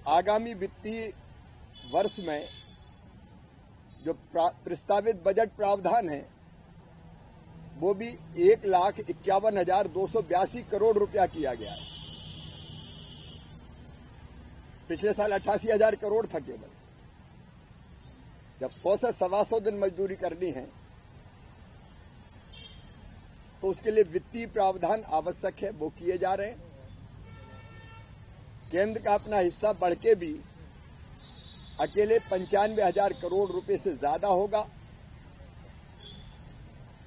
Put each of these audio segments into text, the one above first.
आगामी वित्तीय वर्ष में जो प्रस्तावित बजट प्रावधान है वो भी 1,51,282 करोड़ रुपया किया गया है। पिछले साल 88,000 करोड़ था केवल। जब 100 से 125 दिन मजदूरी करनी है तो उसके लिए वित्तीय प्रावधान आवश्यक है, वो किए जा रहे हैं। केंद्र का अपना हिस्सा बढ़ के भी अकेले 95,000 करोड़ रुपए से ज्यादा होगा।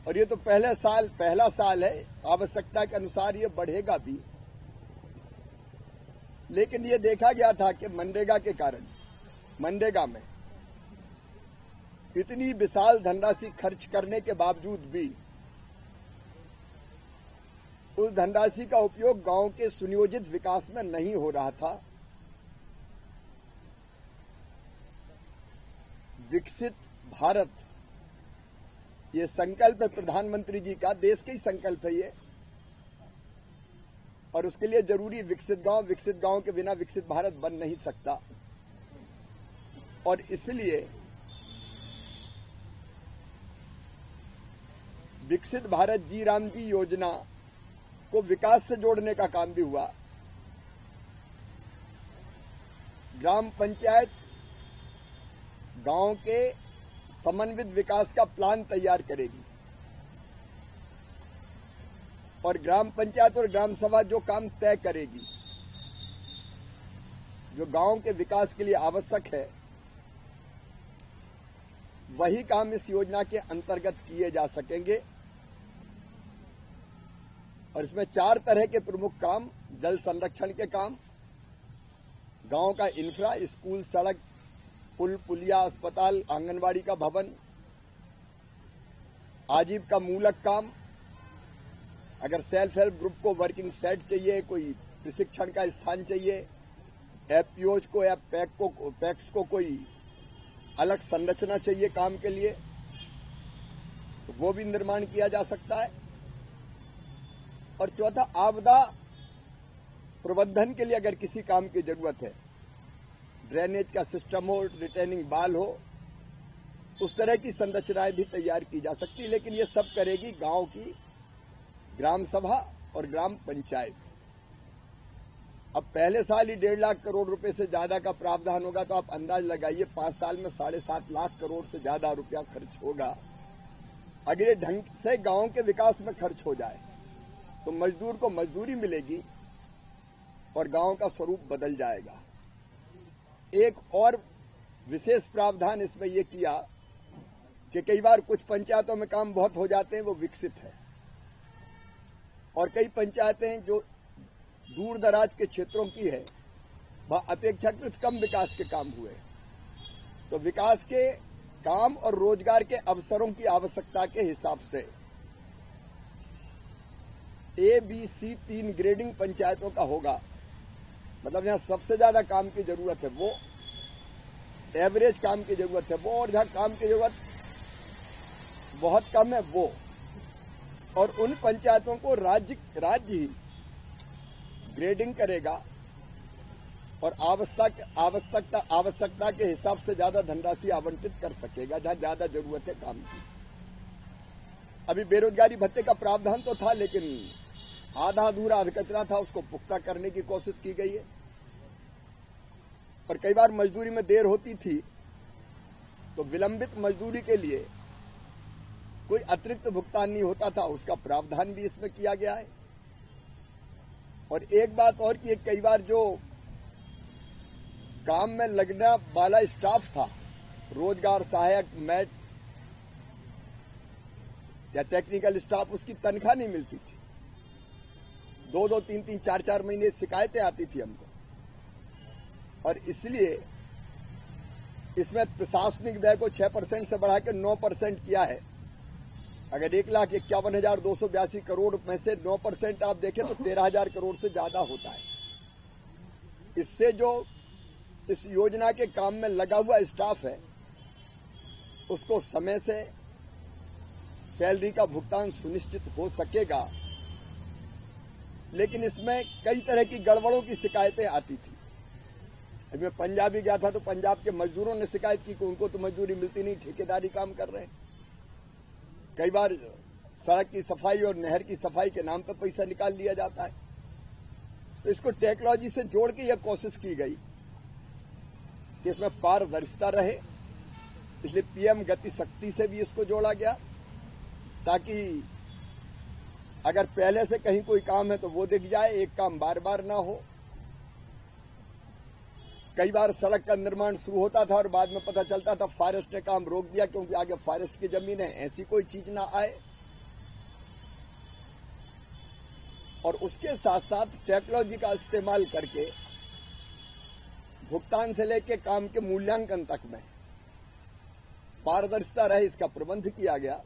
और ये तो पहला साल है, आवश्यकता के अनुसार ये बढ़ेगा भी। लेकिन ये देखा गया था कि मनरेगा के कारण मनरेगा में इतनी विशाल धनराशि खर्च करने के बावजूद भी उस धनराशि का उपयोग गांव के सुनियोजित विकास में नहीं हो रहा था। विकसित भारत ये संकल्प है प्रधानमंत्री जी का, देश का ही संकल्प है ये, और उसके लिए जरूरी विकसित गांव के बिना विकसित भारत बन नहीं सकता। और इसलिए विकसित भारत जी राम जी योजना को विकास से जोड़ने का काम भी हुआ। ग्राम पंचायत गांव के समन्वित विकास का प्लान तैयार करेगी और ग्राम पंचायत और ग्राम सभा जो काम तय करेगी, जो गांव के विकास के लिए आवश्यक है, वही काम इस योजना के अंतर्गत किए जा सकेंगे। और इसमें 4 तरह के प्रमुख काम: जल संरक्षण के काम, गांव का इंफ्रा, स्कूल, सड़क, पुल, पुलिया, अस्पताल, आंगनवाड़ी का भवन, आजीविका मूलक काम, अगर सेल्फ हेल्प ग्रुप को वर्किंग सेट चाहिए, कोई प्रशिक्षण का स्थान चाहिए, एफपीओज को या पैक्स को कोई अलग संरचना चाहिए काम के लिए, तो वो भी निर्माण किया जा सकता है। और चौथा, आपदा प्रबंधन के लिए अगर किसी काम की जरूरत है, ड्रेनेज का सिस्टम हो, रिटेनिंग बाल हो, उस तरह की संरचनाएं भी तैयार की जा सकती है। लेकिन ये सब करेगी गांव की ग्राम सभा और ग्राम पंचायत। अब पहले साल ही 1.5 लाख करोड़ रुपए से ज्यादा का प्रावधान होगा, तो आप अंदाज लगाइए 5 साल में 7.5 लाख करोड़ से ज्यादा रुपया खर्च होगा। अगर ये ढंग से गांव के विकास में खर्च हो जाए तो मजदूर को मजदूरी मिलेगी और गांव का स्वरूप बदल जाएगा। एक और विशेष प्रावधान इसमें यह किया कि कई बार कुछ पंचायतों में काम बहुत हो जाते हैं, वो विकसित है, और कई पंचायतें जो दूर दराज के क्षेत्रों की है, वह अपेक्षाकृत कम विकास के काम हुए। तो विकास के काम और रोजगार के अवसरों की आवश्यकता के हिसाब से ABC 3 ग्रेडिंग पंचायतों का होगा। मतलब जहां सबसे ज्यादा काम की जरूरत है वो, एवरेज काम की जरूरत है वो, और जहां काम की जरूरत बहुत कम है वो। और उन पंचायतों को राज्य ही ग्रेडिंग करेगा और आवश्यकता के हिसाब से ज्यादा धनराशि आवंटित कर सकेगा जहां ज्यादा जरूरत है काम की। अभी बेरोजगारी भत्ते का प्रावधान तो था, लेकिन आधा अधूरा अधकचरा था, उसको पुख्ता करने की कोशिश की गई है। और कई बार मजदूरी में देर होती थी तो विलंबित मजदूरी के लिए कोई अतिरिक्त भुगतान नहीं होता था, उसका प्रावधान भी इसमें किया गया है। और एक बात और कि कई बार जो काम में लगने वाला स्टाफ था, रोजगार सहायक, मैट या टेक्निकल स्टाफ, उसकी तनख्वाह नहीं मिलती थी। 2-2, 3-3, 4-4 महीने शिकायतें आती थी हमको। और इसलिए इसमें प्रशासनिक व्यय को 6% से बढ़ा के 9% किया है। अगर 1,51,282 करोड़ में से 9% आप देखें तो 13,000 करोड़ से ज्यादा होता है। इससे जो इस योजना के काम में लगा हुआ स्टाफ है उसको समय से सैलरी का भुगतान सुनिश्चित हो सकेगा। लेकिन इसमें कई तरह की गड़बड़ों की शिकायतें आती थी। मैं पंजाब ही गया था तो पंजाब के मजदूरों ने शिकायत की कि उनको तो मजदूरी मिलती नहीं, ठेकेदारी काम कर रहे हैं। कई बार सड़क की सफाई और नहर की सफाई के नाम पर पैसा निकाल लिया जाता है। तो इसको टेक्नोलॉजी से जोड़ के यह कोशिश की गई कि इसमें पारदर्शिता रहे, इसलिए पीएम गति शक्ति से भी इसको जोड़ा गया, ताकि अगर पहले से कहीं कोई काम है तो वो दिख जाए, एक काम बार बार ना हो। कई बार सड़क का निर्माण शुरू होता था और बाद में पता चलता था फॉरेस्ट ने काम रोक दिया क्योंकि आगे फॉरेस्ट की जमीन है, ऐसी कोई चीज ना आए। और उसके साथ साथ टेक्नोलॉजी का इस्तेमाल करके भुगतान से लेकर काम के मूल्यांकन तक में पारदर्शिता रहे, इसका प्रबंध किया गया।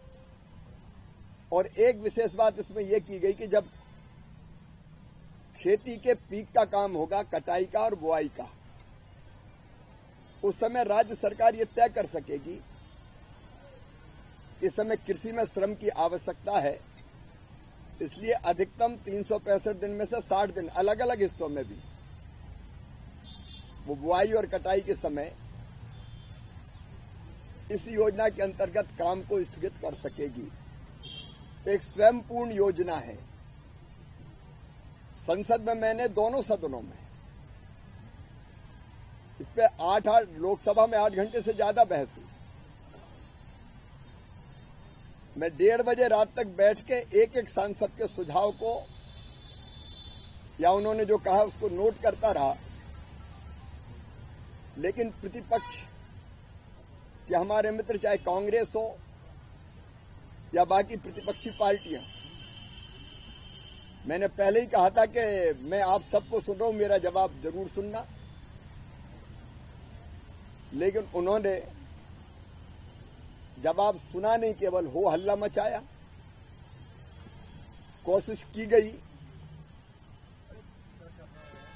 और एक विशेष बात इसमें यह की गई कि जब खेती के पीक का काम होगा, कटाई का और बुआई का, उस समय राज्य सरकार ये तय कर सकेगी कि इस समय कृषि में श्रम की आवश्यकता है, इसलिए अधिकतम 365 दिन में से 60 दिन अलग अलग हिस्सों में भी वो बुआई और कटाई के समय इस योजना के अंतर्गत काम को स्थगित कर सकेगी। तो एक स्वयंपूर्ण योजना है। संसद में मैंने दोनों सदनों में इस पे 8 लोकसभा में 8 घंटे से ज्यादा बहस हुई। मैं 1:30 बजे रात तक बैठ के एक एक सांसद के सुझाव को या उन्होंने जो कहा उसको नोट करता रहा, लेकिन प्रतिपक्ष कि हमारे मित्र चाहे कांग्रेस हो या बाकी प्रतिपक्षी पार्टियां, मैंने पहले ही कहा था कि मैं आप सबको सुन रहा हूं, मेरा जवाब जरूर सुनना। लेकिन उन्होंने जवाब सुना नहीं, केवल हो हल्ला मचाया। कोशिश की गई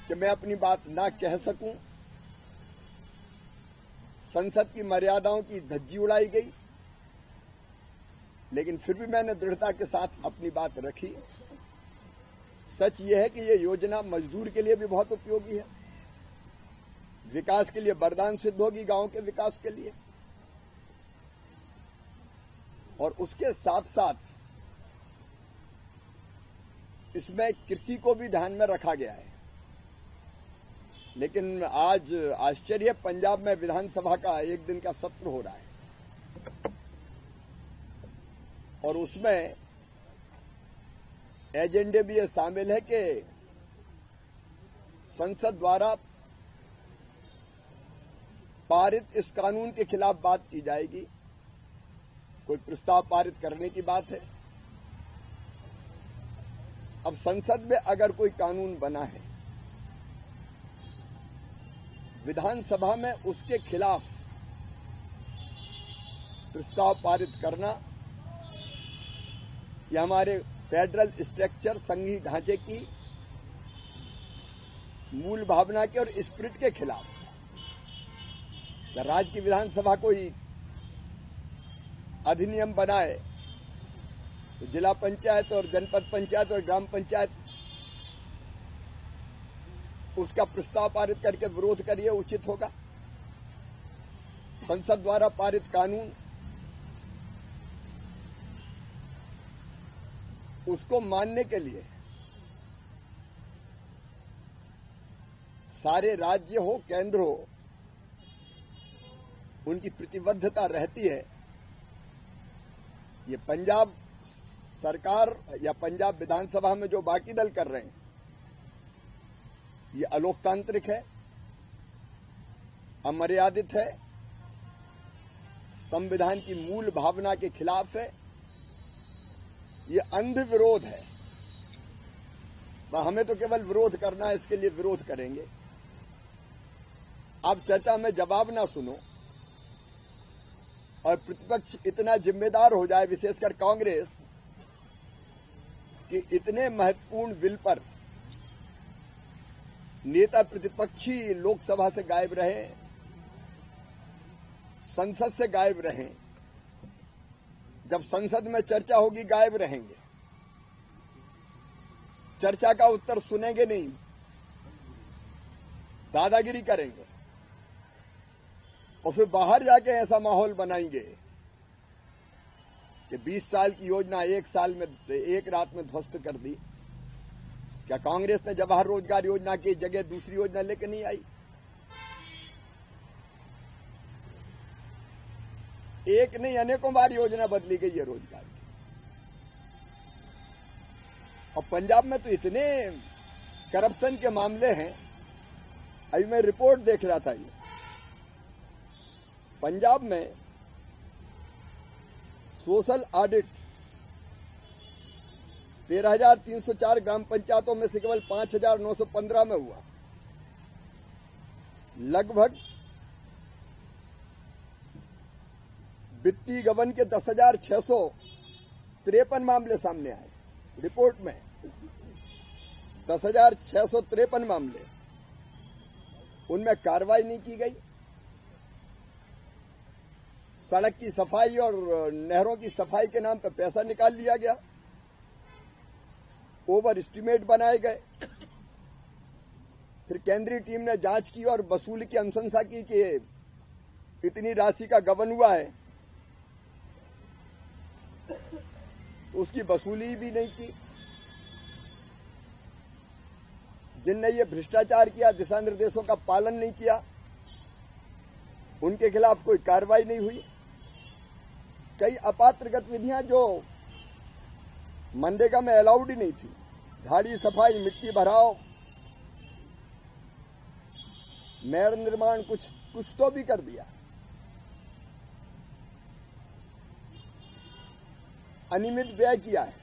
कि मैं अपनी बात ना कह सकूं, संसद की मर्यादाओं की धज्जी उड़ाई गई, लेकिन फिर भी मैंने दृढ़ता के साथ अपनी बात रखी। सच यह है कि यह योजना मजदूर के लिए भी बहुत उपयोगी है, विकास के लिए वरदान सिद्ध होगी, गांव के विकास के लिए। और उसके साथ साथ इसमें कृषि को भी ध्यान में रखा गया है। लेकिन आज आश्चर्य, पंजाब में विधानसभा का एक दिन का सत्र हो रहा है और उसमें एजेंडे भी ये शामिल है कि संसद द्वारा पारित इस कानून के खिलाफ बात की जाएगी। कोई प्रस्ताव पारित करने की बात है। अब संसद में अगर कोई कानून बना है, विधानसभा में उसके खिलाफ प्रस्ताव पारित करना, यह हमारे फेडरल स्ट्रक्चर, संघीय ढांचे की मूल भावना के और स्पिरिट के खिलाफ। राज्य की विधानसभा कोई अधिनियम बनाए तो जिला पंचायत और जनपद पंचायत और ग्राम पंचायत उसका प्रस्ताव पारित करके विरोध करिए, उचित होगा। संसद द्वारा पारित कानून उसको मानने के लिए सारे राज्य हो, केंद्र हो, उनकी प्रतिबद्धता रहती है। ये पंजाब सरकार या पंजाब विधानसभा में जो बाकी दल कर रहे हैं, ये अलोकतांत्रिक है, अमर्यादित है, संविधान की मूल भावना के खिलाफ है, ये अंध विरोध है। हमें तो केवल विरोध करना है, इसके लिए विरोध करेंगे। आप चर्चा में जवाब ना सुनो और प्रतिपक्ष इतना जिम्मेदार हो जाए, विशेषकर कांग्रेस, कि इतने महत्वपूर्ण बिल पर नेता प्रतिपक्षी लोकसभा से गायब रहे, संसद से गायब रहे। जब संसद में चर्चा होगी गायब रहेंगे, चर्चा का उत्तर सुनेंगे नहीं, दादागिरी करेंगे। और फिर बाहर जाके ऐसा माहौल बनाएंगे कि 20 साल की योजना एक साल में, एक रात में ध्वस्त कर दी। क्या कांग्रेस ने जवाहर रोजगार योजना की जगह दूसरी योजना लेकर नहीं आई? एक नहीं, अनेकों बार योजना बदली गई है रोजगार की। और पंजाब में तो इतने करप्शन के मामले हैं। अभी मैं रिपोर्ट देख रहा था, ये पंजाब में सोशल ऑडिट 13,304 ग्राम पंचायतों में से केवल 5,915 में हुआ। लगभग वित्तीय गबन के 10,653 मामले सामने आए। रिपोर्ट में 10,653 मामले, उनमें कार्रवाई नहीं की गई। सड़क की सफाई और नहरों की सफाई के नाम पर पैसा निकाल लिया गया, ओवर एस्टीमेट बनाए गए। फिर केंद्रीय टीम ने जांच की और वसूली की अनुशंसा की कि इतनी राशि का गबन हुआ है, तो उसकी वसूली भी नहीं की। जिनने ये भ्रष्टाचार किया, दिशा निर्देशों का पालन नहीं किया, उनके खिलाफ कोई कार्रवाई नहीं हुई। कई अपात्र गतिविधियां जो मनरेगा में अलाउड ही नहीं थी, झाड़ी सफाई, मिट्टी भराव, नहर निर्माण, कुछ तो भी कर दिया। अनियमित व्यय किया है।